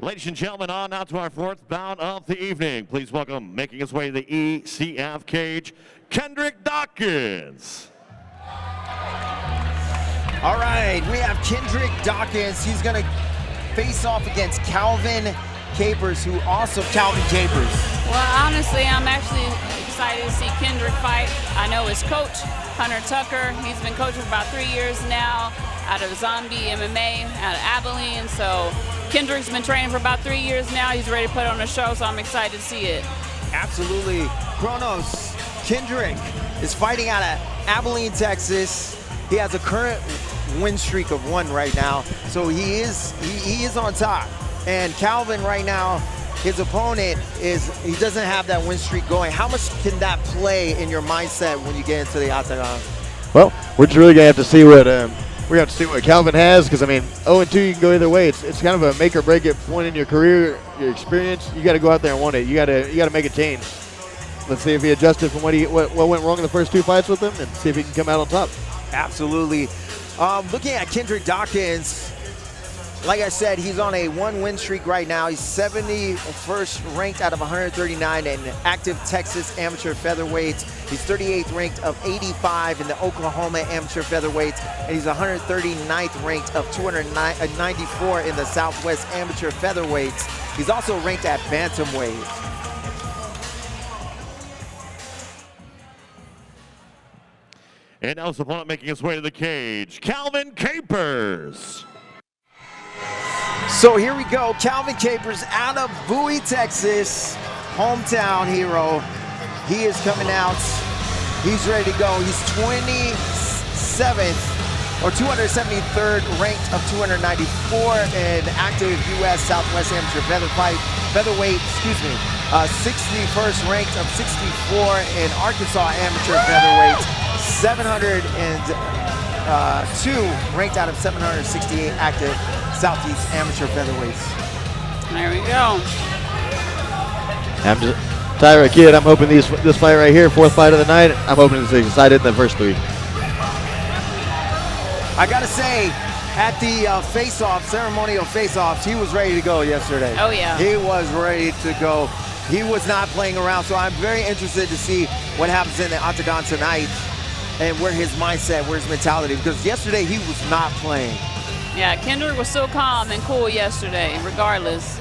Ladies and gentlemen, on now to our fourth bout of the evening. Please welcome, making his way to the ECF cage, Kendrick Dockins. All right, we have Kendrick Dockins. He's going to face off against Calvin Capers, who also Calvin Capers. Well, honestly, I'm actually excited to see Kendrick fight. I know his coach, Hunter Tucker. He's been coaching for about 3 years now out of Zombie MMA, out of Abilene. So Kendrick's been training for about 3 years now. He's ready to put on a show, so I'm excited to see it. Absolutely. Kronos, Kendrick is fighting out of Abilene, Texas. He has a current win streak of 1 right now, so he is on top. And Calvin right now, his opponent he doesn't have that win streak going. How much can that play in your mindset when you get into the octagon? Well, we're just really gonna have to see what Calvin has, because I mean, 0-2 you can go either way. It's kind of a make or break it point in your career, your experience. You got to go out there and win it. You got to make a change. Let's see if he adjusted from what went wrong in the first 2 fights with him, and see if he can come out on top. Absolutely. Looking at Kendrick Dockins, like I said, he's on a 1-win streak right now. He's 71st ranked out of 139 in active Texas amateur featherweights. He's 38th ranked of 85 in the Oklahoma amateur featherweights, and he's 139th ranked of 294 in the Southwest amateur featherweights. He's also ranked at Bantamweight. And now his opponent making his way to the cage, Calvin Capers. So here we go, Calvin Capers out of Bowie, Texas, hometown hero. He is coming out, he's ready to go. He's 27th or 273rd ranked of 294 in active U.S. Southwest amateur featherweight, 61st ranked of 64 in Arkansas amateur featherweight. 702 ranked out of 768 active Southeast amateur featherweights. There we go. I'm just Tyra Kid. I'm hoping this fight right here, 4th fight of the night, I'm hoping it's decided in the first 3. I gotta say, at the ceremonial face-offs, he was ready to go yesterday. Oh yeah. He was ready to go. He was not playing around, so I'm very interested to see what happens in the octagon tonight and where his mindset, where his mentality, because yesterday he was not playing. Yeah, Kendrick was so calm and cool yesterday, regardless.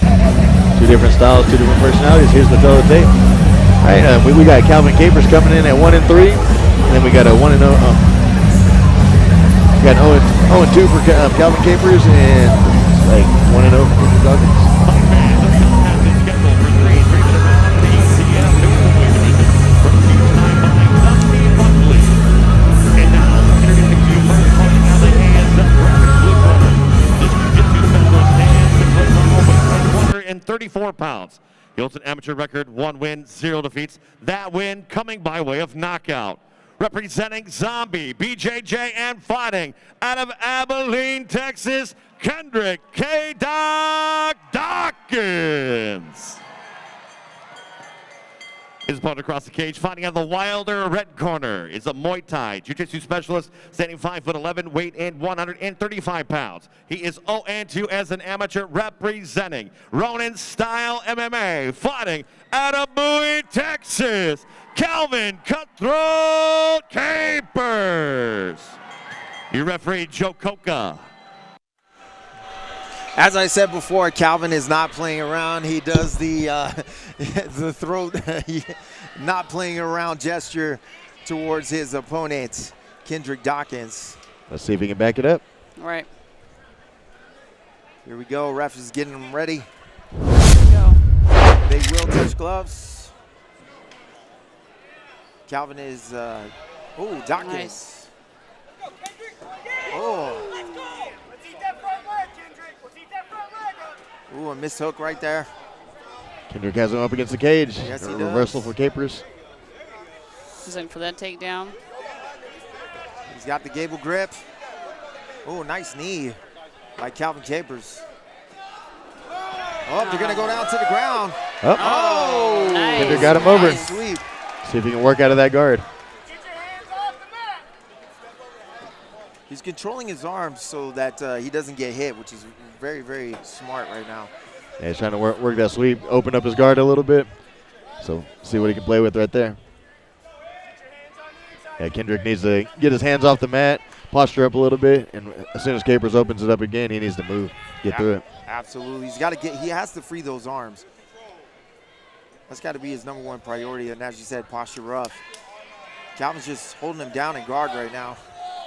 2 different styles, 2 different personalities. Here's the fellow tape. All right, we got Calvin Capers coming in at 1-3, and then we got a 1-0. We got 0-2 for Calvin Capers, and like 1-0 for Dockins. And 34 pounds. He holds an amateur record, 1 win, 0 defeats. That win coming by way of knockout. Representing Zombie, BJJ, and fighting out of Abilene, Texas, Kendrick Dockins. His opponent across the cage, fighting out of the Wilder red corner, is a Muay Thai Jiu-Jitsu specialist, standing 5'11", weight in 135 pounds. He is 0-2 as an amateur, representing Ronin Style MMA, fighting out of Bowie, Texas, Calvin Cutthroat Capers. Your referee, Joe Coca. As I said before, Calvin is not playing around. He does the the throat not playing around gesture towards his opponent, Kendrick Dockins. Let's see if he can back it up. All right. Here we go. Ref is getting him ready. Here we go. They will touch gloves. Calvin is, Dockins. Nice. Oh. Ooh, a missed hook right there. Kendrick has him up against the cage. Yes, he a does. Reversal for Capers. He's in for that takedown. He's got the gable grip. Oh, nice knee by Calvin Capers. Oh, they're going to go down to the ground. Oh, nice. Kendrick got him over. Nice sweep. See if he can work out of that guard. He's He's controlling his arms so that he doesn't get hit, which is very, very smart right now. Yeah, he's trying to work that sweep, open up his guard a little bit. So see what he can play with right there. Yeah, Kendrick needs to get his hands off the mat, posture up a little bit, and as soon as Capers opens it up again, he needs to move, get through it. Absolutely. He's got to get, he has to free those arms. That's got to be his #1 priority, and as you said, posture rough. Calvin's just holding him down in guard right now.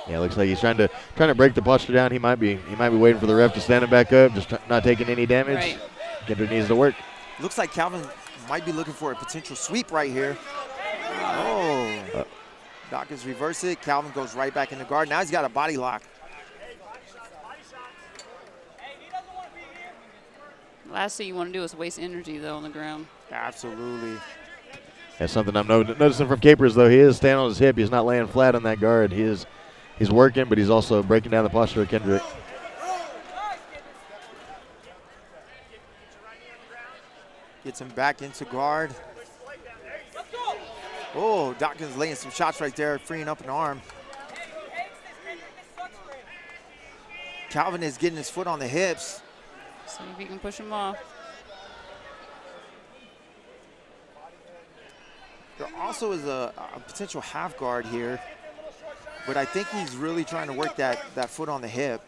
Yeah, looks like he's trying to break the posture down. He might be waiting for the ref to stand him back up, just not taking any damage. Right. Kendrick needs to work. Looks like Calvin might be looking for a potential sweep right here. Oh. Dockins reverse it. Calvin goes right back in the guard. Now he's got a body lock. Last thing you want to do is waste energy, though, on the ground. Absolutely. That's something I'm noticing from Capers, though. He is standing on his hip. He's not laying flat on that guard. He's working, but he's also breaking down the posture of Kendrick. Gets him back into guard. Oh, Dockins laying some shots right there, freeing up an arm. Calvin is getting his foot on the hips. See if he can push him off. There also is a potential half guard here, but I think he's really trying to work that foot on the hip.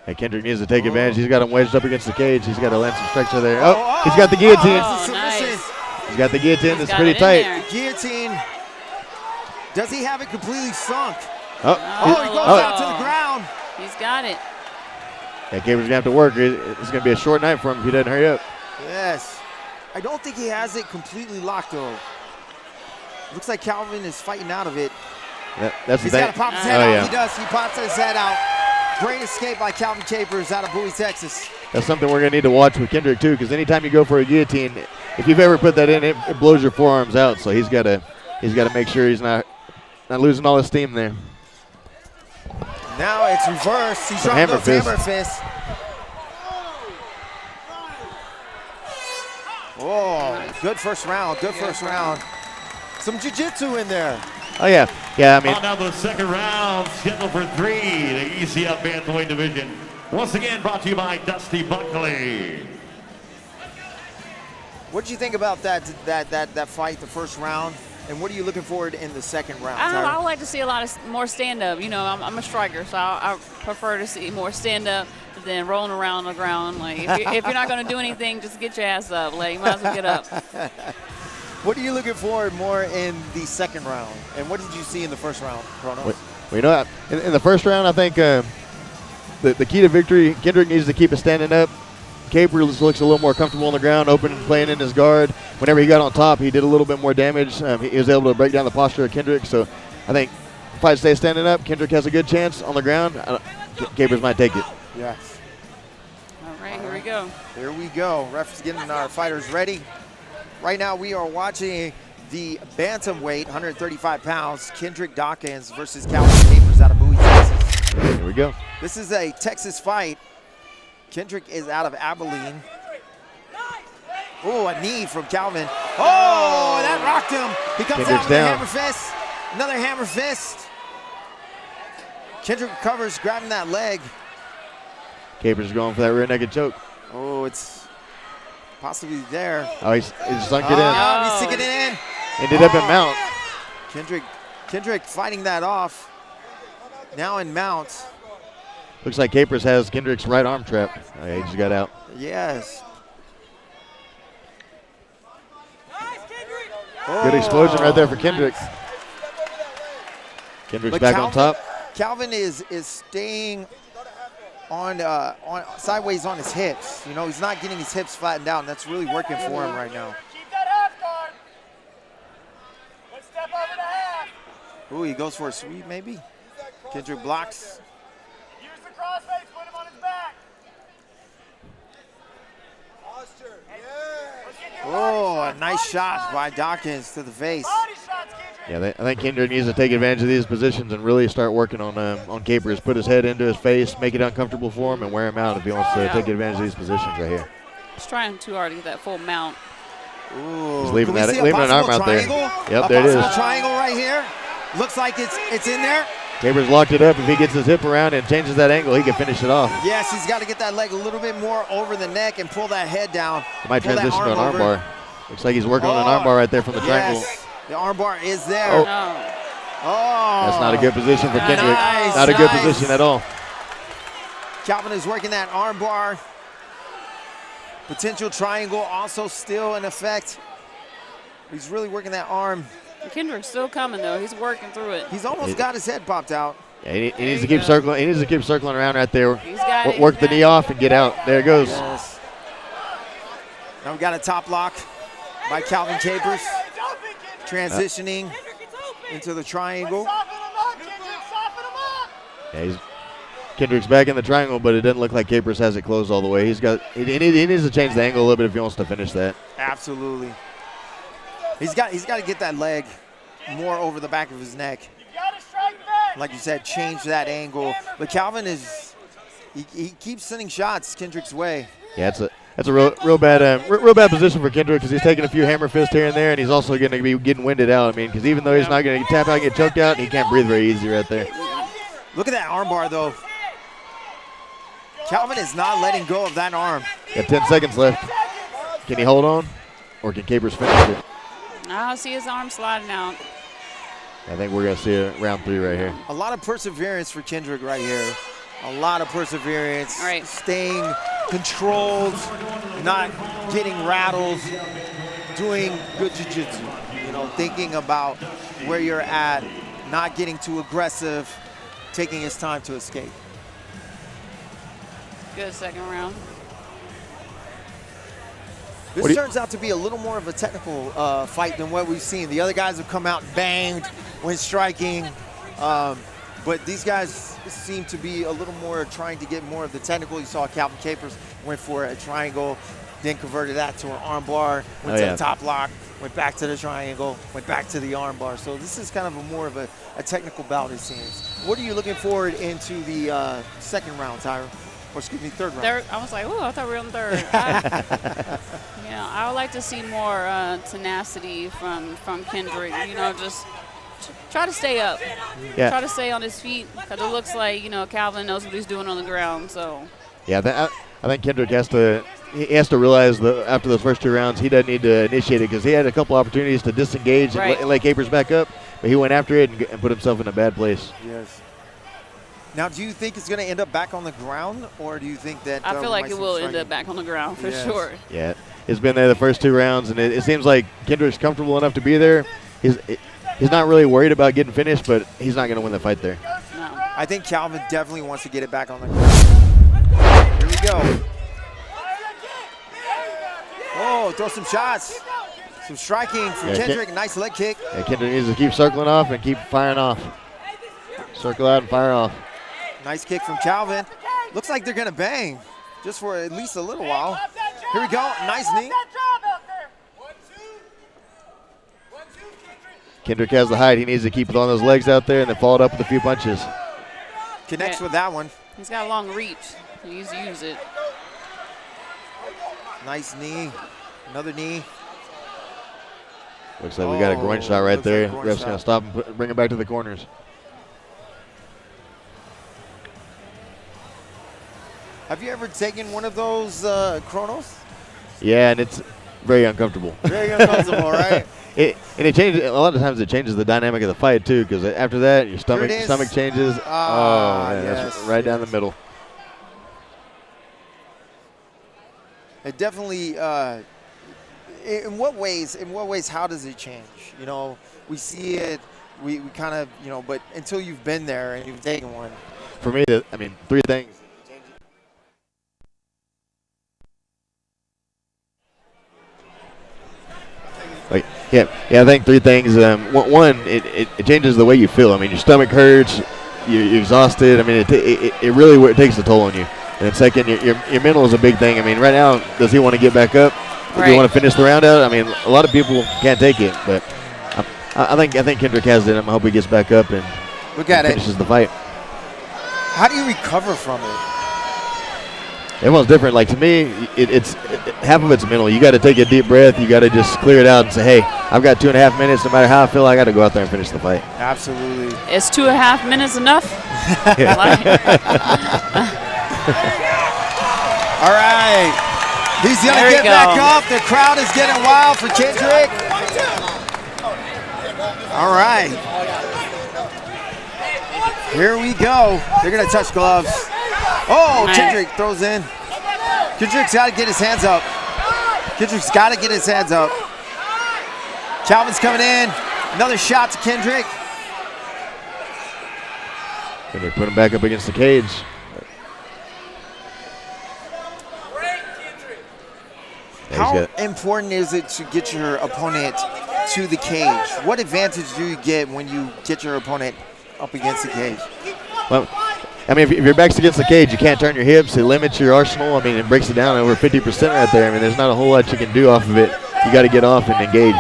Hey, Kendrick needs to take advantage. He's got him wedged up against the cage. He's got to land some structure there. Oh, he's got the guillotine. Nice. He's got the guillotine. It's got pretty it in tight. there. Guillotine. Does he have it completely sunk? Oh, He goes out to the ground. He's got it. Yeah, Capers going to have to work. It's going to be a short night for him if he doesn't hurry up. Yes. I don't think he has it completely locked, though. Looks like Calvin is fighting out of it. That's He's the got to thing. pop his head out. Yeah. He does. He pops his head out. Great escape by Calvin Capers out of Bowie, Texas. That's something we're going to need to watch with Kendrick, too, because anytime you go for a guillotine, if you've ever put that in, it blows your forearms out. So he's got to make sure he's not losing all his steam there. Now it's reversed. He's trying to go hammer fist. Oh, good first round. Good first round. Some jiu-jitsu in there. Oh, yeah. Yeah, I mean. On now the second round, scheduled for 3, the ECF Bantamweight division. Once again, brought to you by Dusty Buckley. What did you think about that fight, the first round? And what are you looking forward in the second round? I would like to see a lot more stand-up. You know, I'm a striker, so I prefer to see more stand-up than rolling around on the ground. Like, if you're not going to do anything, just get your ass up. Like, you might as well get up. What are you looking for more in the second round? And what did you see in the first round, Chronos? Well, you know, in the first round, I think the key to victory, Kendrick needs to keep it standing up. Capers looks a little more comfortable on the ground, open and playing in his guard. Whenever he got on top, he did a little bit more damage. He was able to break down the posture of Kendrick. So I think if I stay standing up, Kendrick has a good chance on the ground. Capers might take it. Yes. All right, here we go. Here we go. Refs getting our fighters ready. Right now we are watching the Bantamweight, 135 pounds, Kendrick Dockins versus Calvin Capers out of Bowie, Texas. Here we go. This is a Texas fight. Kendrick is out of Abilene. Oh, a knee from Calvin. Oh, that rocked him. He comes Kendrick's out with down. a hammer fist. Another hammer fist. Kendrick recovers, grabbing that leg. Capers is going for that rear naked choke. Oh, it's possibly there. Oh, he's sunk it in. Oh, he's sinking it in. Ended up in mount. Kendrick fighting that off. Now in mount. Looks like Capers has Kendrick's right arm trapped. Oh, yeah, he just got out. Yes. Good explosion right there for Kendrick. Kendrick's But back Calvin, on top. Calvin is staying on sideways on his hips. You know, he's not getting his hips flattened out, and that's really working for him right now. Keep that half guard. Let's step over to half. Ooh, he goes for a sweep maybe. Kendrick blocks. Use the crossface, put him on his back. Posture, Oh, a nice shot by Dockins to the face. Body shots, Kendrick. Yeah, I think Kendrick needs to take advantage of these positions and really start working on Capers. Put his head into his face, make it uncomfortable for him, and wear him out if he wants to take advantage of these positions right here. He's trying too hard to get that full mount. Ooh. He's leaving Can we see a an arm possible out there. triangle? Yep, A there it is. possible triangle right here. Looks like it's in there. Capers locked it up. If he gets his hip around and changes that angle, he can finish it off. Yes, he's got to get that leg a little bit more over the neck and pull that head down. He might transition to an over. armbar. Looks like he's working on an armbar right there from the triangle. Yes, the armbar is there. Oh. Oh. That's not a good position for Kendrick. Nice, Not a good nice. position at all. Calvin is working that armbar. Potential triangle also still in effect. He's really working that arm. Kendrick's still coming though. He's working through it. He's almost got his head popped out. Yeah, he needs to keep circling. He needs to keep circling around right there. He's got it. Work the knee off and get out. There it goes. Yes. Now we got a top lock by Calvin Capers. Transitioning into the triangle. Soften him up, Kendrick. Soften him up. Yeah, Kendrick's back in the triangle, but it doesn't look like Capers has it closed all the way. He needs to change the angle a little bit if he wants to finish that. Absolutely. He's got to get that leg more over the back of his neck. You gotta strike back. Like you said, change that angle. But Calvin he keeps sending shots Kendrick's way. Yeah, that's a real bad position for Kendrick because he's taking a few hammer fists here and there, and he's also going to be getting winded out. I mean, because even though he's not going to tap out and get choked out, he can't breathe very easy right there. Look at that armbar though. Calvin is not letting go of that arm. Got 10 seconds left. Can he hold on, or can Capers finish it? I see his arm sliding out. I think we're going to see a round 3 right here. A lot of perseverance for Kendrick right here. A lot of perseverance. Right. Staying controlled, not getting rattled, doing good jiu-jitsu. You know, thinking about where you're at, not getting too aggressive, taking his time to escape. Good second round. This turns out to be a little more of a technical fight than what we've seen. The other guys have come out banged when striking, but these guys seem to be a little more trying to get more of the technical. You saw Calvin Capers went for a triangle, then converted that to an armbar, went to the top lock, went back to the triangle, went back to the armbar. So this is kind of more of a technical bout, it seems. What are you looking forward into the second round, Tyra? Or excuse me, third round. Third, I was like, oh, I thought we were on third. I would like to see more tenacity from Kendrick. You know, just try to stay up. Yeah. Try to stay on his feet because it looks like, Calvin knows what he's doing on the ground. So. Yeah, I think Kendrick has to realize that after those first 2 rounds, he doesn't need to initiate it because he had a couple opportunities to disengage and lay Capers back up, but he went after it and put himself in a bad place. Yes. Now, do you think it's going to end up back on the ground, or do you think that I feel like might it see will striking? end up back on the ground for sure. Yeah, it's been there the first 2 rounds, and it seems like Kendrick's comfortable enough to be there. He's not really worried about getting finished, but he's not going to win the fight there. No. I think Calvin definitely wants to get it back on the ground. Here we go. Oh, throw some shots. Some striking from Kendrick. Nice leg kick. Yeah, Kendrick needs to keep circling off and keep firing off. Circle out and fire off. Nice kick from Calvin. Looks like they're going to bang just for at least a little while. Here we go. Nice knee. Kendrick has the height. He needs to keep throwing those legs out there and then follow it up with a few punches. Connects with that one. He's got a long reach. He needs to use it. Nice knee. Another knee. Looks like we got a groin shot right there. Like Ref's going to stop and bring it back to the corners. Have you ever taken one of those chronos? Yeah, and it's very uncomfortable. Very uncomfortable, right? It changes. A lot of times it changes the dynamic of the fight too, because after that your stomach changes. That's right down the middle. It definitely. In what ways? How does it change? We see it. We kind of but until you've been there and you've taken one. For me, 3 things. I think 3 things. One, it changes the way you feel. I mean, your stomach hurts, you're exhausted. I mean, it really takes a toll on you. And then second, your mental is a big thing. I mean, right now, does he want to get back up? Does he want to finish the round out? I mean, a lot of people can't take it, but I think Kendrick has it. I hope he gets back up and finishes the fight. How do you recover from it? everyone's different. Like to me, it's half of it's mental. You got to take a deep breath. You got to just clear it out and say, hey, I've got 2.5 minutes. No matter how I feel, I got to go out there and finish the fight. Absolutely. Is 2.5 minutes enough? All right. He's going to get back up. The crowd is getting wild for Kendrick. All right. Here we go. They're going to touch gloves. Oh, Kendrick throws in. Kendrick's got to get his hands up. Kendrick's got to get his hands up. Calvin's coming in. Another shot to Kendrick. Kendrick put him back up against the cage. How important is it to get your opponent to the cage? What advantage do you get when you get your opponent up against the cage? Well, I mean, if your back's against the cage, you can't turn your hips. It limits your arsenal. I mean, it breaks it down over 50% right there. I mean, there's not a whole lot you can do off of it. You got to get off and engage.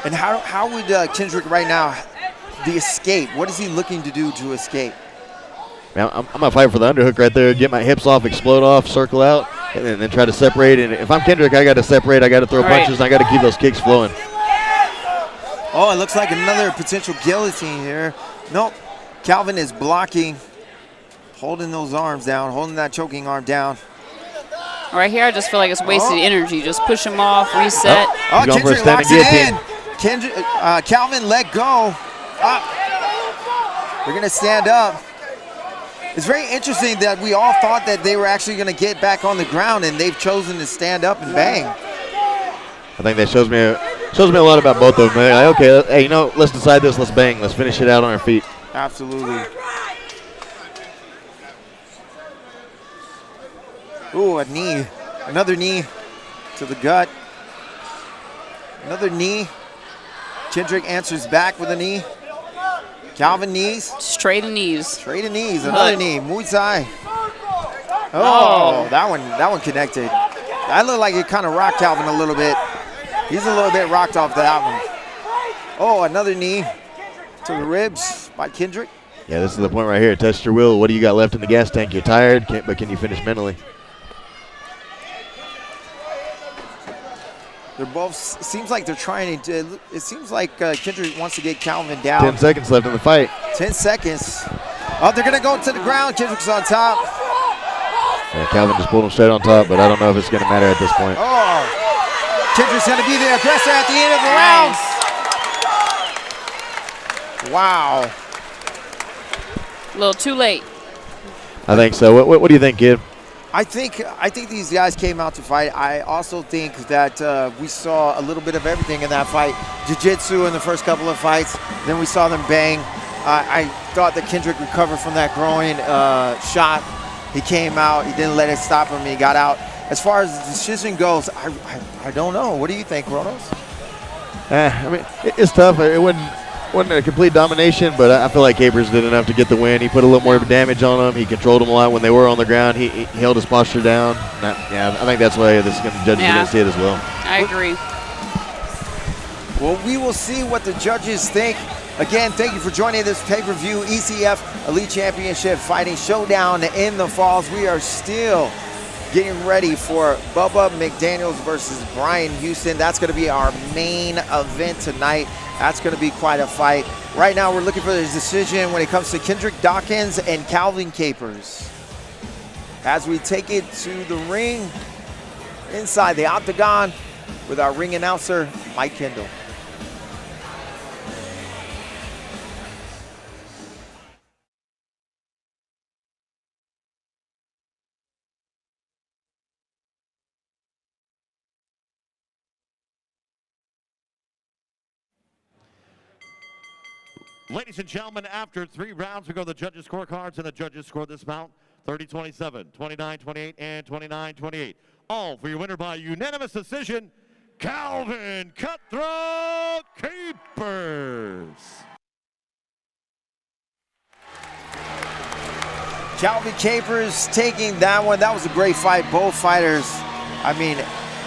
And how would Kendrick right now, the escape, what is he looking to do to escape? Man, I'm going to fight for the underhook right there, get my hips off, explode off, circle out, and then try to separate. And if I'm Kendrick, I got to separate. I got to throw punches, and I got to keep those kicks flowing. Oh, it looks like another potential guillotine here. Nope. Calvin is blocking, holding those arms down, holding that choking arm down. Right here, I just feel like it's wasted energy. Just push him off, reset. Oh, Kendrick locks it in. Kendrick, Calvin let go. They're going to stand up. It's very interesting that we all thought that they were actually going to get back on the ground, and they've chosen to stand up and bang. I think that shows me a lot about both of them. They're like, okay, hey, you know, let's decide this. Let's bang. Let's finish it out on our feet. Absolutely. Ooh, a knee. Another knee to the gut. Another knee. Kendrick answers back with a knee. Calvin knees. Straight knees. Straight knees. Another knee. Muay Thai. Oh, that one connected. That looked like it kind of rocked Calvin a little bit. He's a little bit rocked off that one. Oh, another knee to the ribs by Kendrick. Yeah, this is the point right here. Test your will. What do you got left in the gas tank? You're tired, but can you finish mentally? They're both, seems like they're trying to, it seems like Kendrick wants to get Calvin down. 10 seconds left in the fight. 10 seconds. Oh, they're going to go to the ground. Kendrick's on top. Yeah, Calvin just pulled him straight on top, but I don't know if it's going to matter at this point. Oh, Kendrick's going to be the aggressor at the end of the round. Wow. A little too late. I think so. What do you think, kid? I think these guys came out to fight. I also think that we saw a little bit of everything in that fight. Jiu-jitsu in the first couple of fights. Then we saw them bang. I thought that Kendrick recovered from that groin shot. He came out. He didn't let it stop him. He got out. As far as the decision goes, I don't know. What do you think, Kronos? I mean, it's tough. It wasn't a complete domination, but I feel like Capers did enough to get the win. He put a little more damage on them. He controlled them a lot when they were on the ground. He held his posture down. I think that's why the judges are going to see it as well. I agree. Well, we will see what the judges think. Again, thank you for joining this pay-per-view ECF Elite Championship Fighting Showdown in the Falls. We are still getting ready for Bubba McDaniels versus Brian Houston. That's going to be our main event tonight. That's going to be quite a fight. Right now, we're looking for the decision when it comes to Kendrick Dockins and Calvin Capers. As we take it to the ring, inside the octagon, with our ring announcer, Mike Kendall. Ladies and gentlemen, after 3 rounds, we go to the judges' scorecards, and the judges score this bout 30-27, 29-28, and 29-28. All for your winner by unanimous decision, Calvin Cutthroat Capers. Calvin Capers taking that one. That was a great fight. Both fighters, I mean,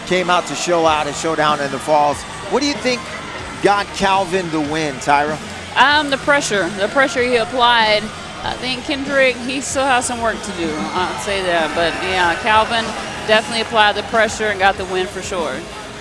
came out to show out and showdown in the Falls. What do you think got Calvin the win, Tyra? The pressure he applied I think Kendrick, he still has some work to do. I'd say that. But, yeah, Calvin definitely applied the pressure and got the win for sure.